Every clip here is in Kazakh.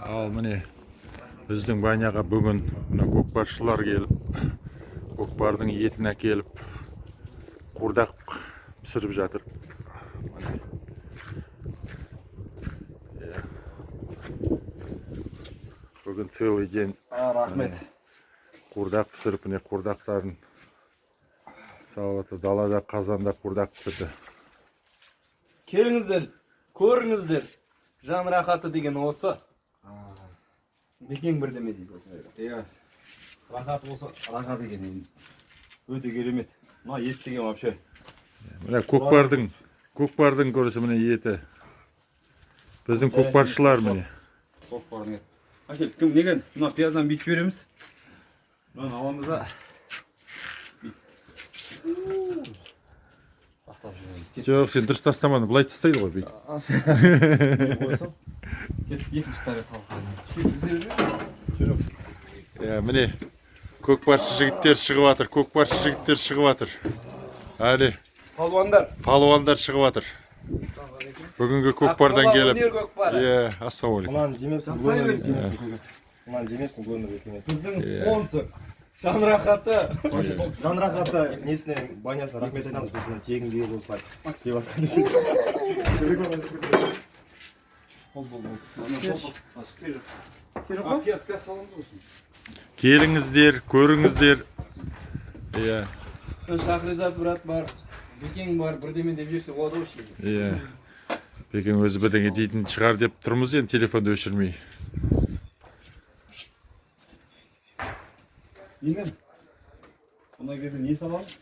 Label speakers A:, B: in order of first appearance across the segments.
A: Ал міне біздің баняға бүгін мына көкпаршылар келіп, көкпардың етін әкеліп, қурдақ пісіріп жатыр. Бүгін целый день
B: рахмет.
A: Қурдақ пісіріп, міне қурдақтарын салаты далада қазанда қурдақ пісірді.
B: Келіңіздер, көріңіздер. Жан рахаты деген осы. Бекең бірдеме дейді осылай. Рахат болса, рахат екен. Өте керемет. Мына ет деген вообще.
A: Міне көкпардың көрісі міне еті. Біздің көкпаршылар міне.
B: Көкпардың ет. Әкел, кім деген? Мына пияздан бүйтіп береміз. Мына аламыз да. Бастап жүреміз.
A: Жоқ, сен дұрыс тастамадың, былай тастайды ғой бейт.
B: Екінші тарих талқылайды.
A: Міне көкпаршы жігіттер шығып жатыр, көкпаршы жігіттер шығып жатыр. Әлі палуандар шығып жатыр. Бүгінгі көкпардан келіп. Ассалаумағалейкум.
C: Мынаны жемепсің өмірге келмесің.
B: Біздің спонсор Жан рахаты.
C: Жан рахаты несіне банясына рахмет айтамыз, біздің тегін биыл болса деп жатқан.
A: Келіңіздер, көріңіздер.
B: Шахризат брат бар, Бекең бар, бірдемен деп жүрсе болады ғой.
A: Бекең өзі бірдеңе дейтін шығар деп тұрмыз енді телефонды өшірмей.
B: Емен, бұндай кезде не саламыз?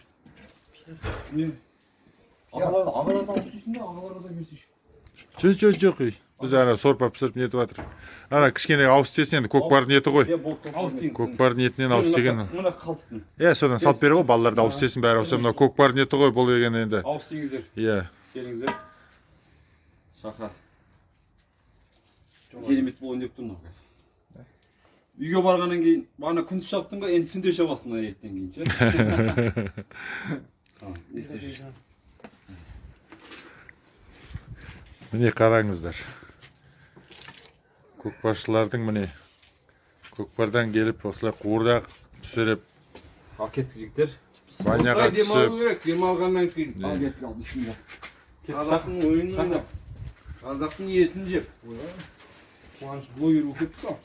B: Ағалар салып істейсің бе? Ағаларға да берсейші.
A: Жоқ. Біз ана сорпа пісіріп нетіп жатыр. Ана кішкене ауыз істесін енді, көкпардың еті ғой. Көкпардың етінен ауыз істеген.
B: Мына қалдық.
A: Содан салып бере ғой, балаларды ауыз істесін бәрі ауыз. Мына көкпардың еті ғой бұл деген енді.
B: Ауыз істеңіздер. Келіңіздер. Шақа. Керемет болайын деп тұрмын қазір. Үйге барғаннан кейін, бағана күндіз шаптың ба, енді түнде шабасың мына еттен кейін ше. Не істеп жүрсің?
A: Міне қараңыздар. Көкпаршылардың міне көкпардан келіп осылай қуырдақ пісіріп.
B: Ал кеттік жігіттер.
A: Баняға түсіп.
B: Демалғаннан кейін. Ал кеттік, ал бисмилля. Қазақтың ойынын ойнап, қазақтың етін жеп. Қуаныш бой үйріп кеттік қой.